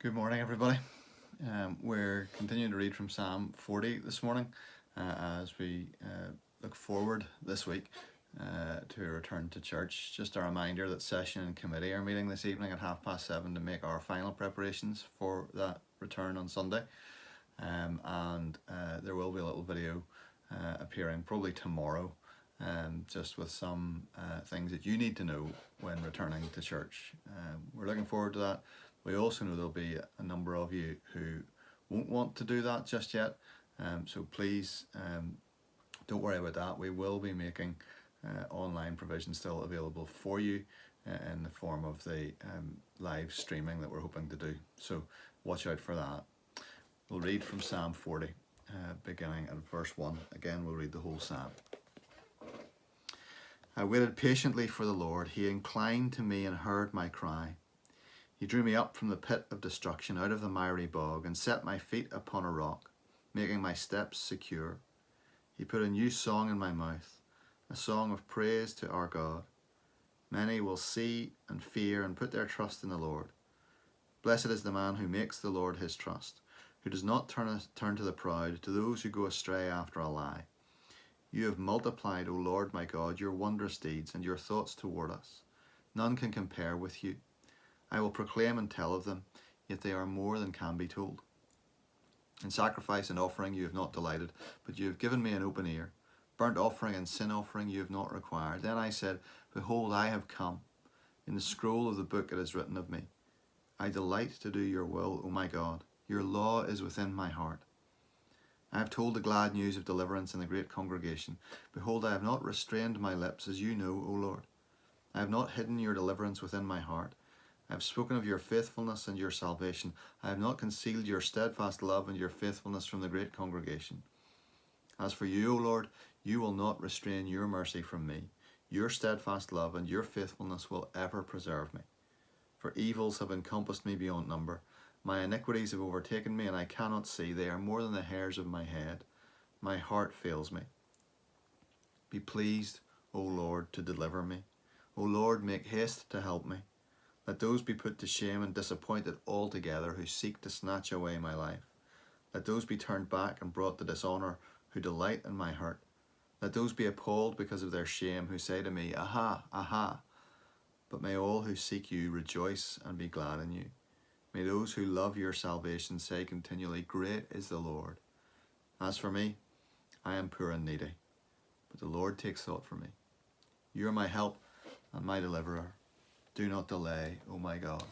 Good morning, everybody. We're continuing to read from Psalm 40 this morning as we look forward this week to a return to church. Just a reminder that session and committee are meeting this evening at 7:30 to make our final preparations for that return on Sunday. And there will be a little video appearing probably tomorrow, just with some things that you need to know when returning to church. We're looking forward to that. We also know there'll be a number of you who won't want to do that just yet, so please don't worry about that. We will be making online provision still available for you in the form of the live streaming that we're hoping to do, so watch out for that. We'll read from Psalm 40, beginning at verse 1. Again, we'll read the whole psalm. I waited patiently for the Lord. He inclined to me and heard my cry. He drew me up from the pit of destruction, out of the miry bog, and set my feet upon a rock, making my steps secure. He put a new song in my mouth, a song of praise to our God. Many will see and fear and put their trust in the Lord. Blessed is the man who makes the Lord his trust, who does not turn to the proud, to those who go astray after a lie. You have multiplied, O Lord my God, your wondrous deeds and your thoughts toward us. None can compare with you. I will proclaim and tell of them, yet they are more than can be told. In sacrifice and offering you have not delighted, but you have given me an open ear. Burnt offering and sin offering you have not required. Then I said, Behold, I have come. In the scroll of the book it is written of me. I delight to do your will, O my God. Your law is within my heart. I have told the glad news of deliverance in the great congregation. Behold, I have not restrained my lips, as you know, O Lord. I have not hidden your deliverance within my heart. I have spoken of your faithfulness and your salvation. I have not concealed your steadfast love and your faithfulness from the great congregation. As for you, O Lord, you will not restrain your mercy from me. Your steadfast love and your faithfulness will ever preserve me. For evils have encompassed me beyond number. My iniquities have overtaken me, and I cannot see. They are more than the hairs of my head. My heart fails me. Be pleased, O Lord, to deliver me. O Lord, make haste to help me. Let those be put to shame and disappointed altogether who seek to snatch away my life. Let those be turned back and brought to dishonour who delight in my hurt. Let those be appalled because of their shame who say to me, Aha, aha. But may all who seek you rejoice and be glad in you. May those who love your salvation say continually, Great is the Lord. As for me, I am poor and needy, but the Lord takes thought for me. You are my help and my deliverer. Do not delay, O my God.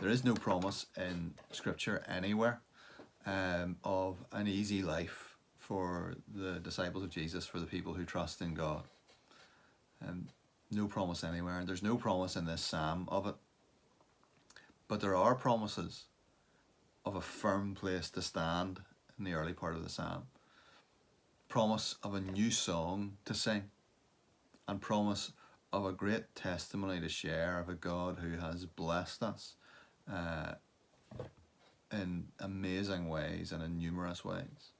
There is no promise in Scripture anywhere of an easy life for the disciples of Jesus, for the people who trust in God. No promise anywhere, and there's no promise in this psalm of it. But there are promises of a firm place to stand in the early part of the psalm. Promise of a new song to sing, and promise of a great testimony to share of a God who has blessed us in amazing ways and in numerous ways.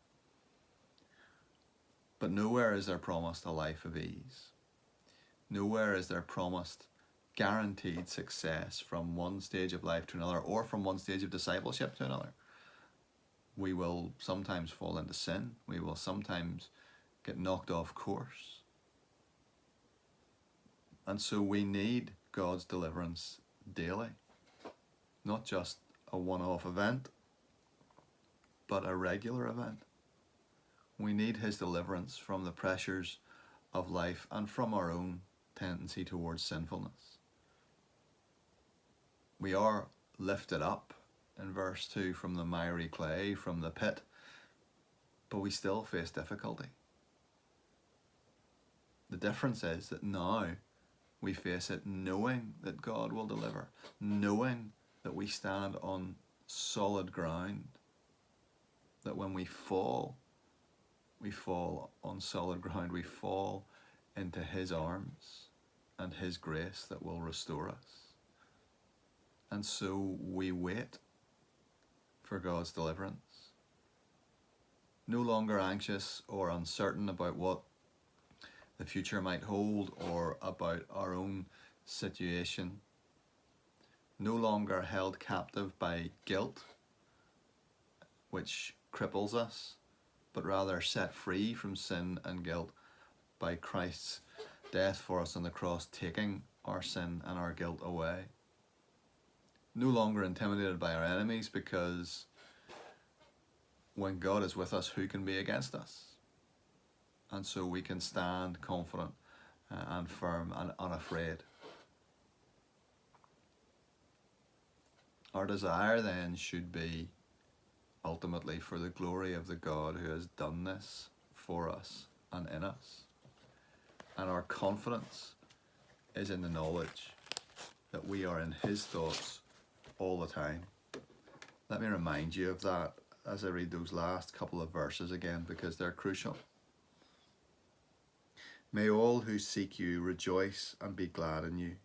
But nowhere is there promised a life of ease. Nowhere is there promised guaranteed success from one stage of life to another, or from one stage of discipleship to another. We will sometimes fall into sin. We will sometimes get knocked off course. And so we need God's deliverance daily. Not just a one-off event, but a regular event. We need his deliverance from the pressures of life and from our own tendency towards sinfulness. We are lifted up in verse 2 from the miry clay, from the pit, but we still face difficulty. The difference is that now we face it knowing that God will deliver, knowing that we stand on solid ground, that when we fall on solid ground, we fall into his arms and his grace that will restore us. And so we wait for God's deliverance, no longer anxious or uncertain about what the future might hold or about our own situation, no longer held captive by guilt, which cripples us, but rather set free from sin and guilt by Christ's death for us on the cross, taking our sin and our guilt away. No longer intimidated by our enemies, because when God is with us, who can be against us? And so we can stand confident and firm and unafraid. Our desire then should be ultimately for the glory of the God who has done this for us and in us. And our confidence is in the knowledge that we are in His thoughts all the time. Let me remind you of that as I read those last couple of verses again, because they're crucial. May all who seek you rejoice and be glad in you.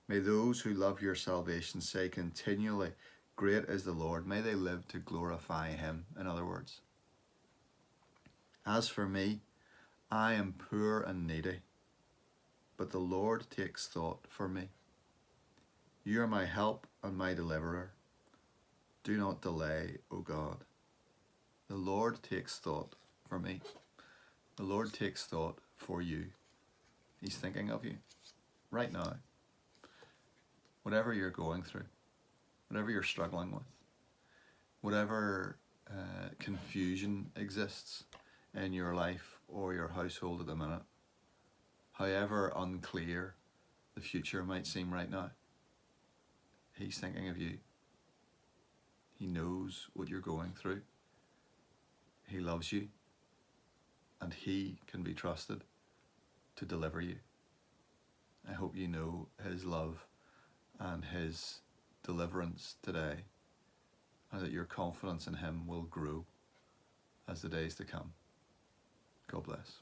May those who love your salvation say continually, great is the Lord. May they live to glorify Him, in other words. As for me, I am poor and needy, but the Lord takes thought for me. You are my help and my deliverer. Do not delay, O God. The Lord takes thought for me. The Lord takes thought for you. He's thinking of you right now. Whatever you're going through, whatever you're struggling with, whatever confusion exists in your life or your household at the minute, however unclear the future might seem right now, He's thinking of you. He knows what you're going through. He loves you, and He can be trusted to deliver you. I hope you know His love and His deliverance today, and that your confidence in Him will grow as the days to come. God bless.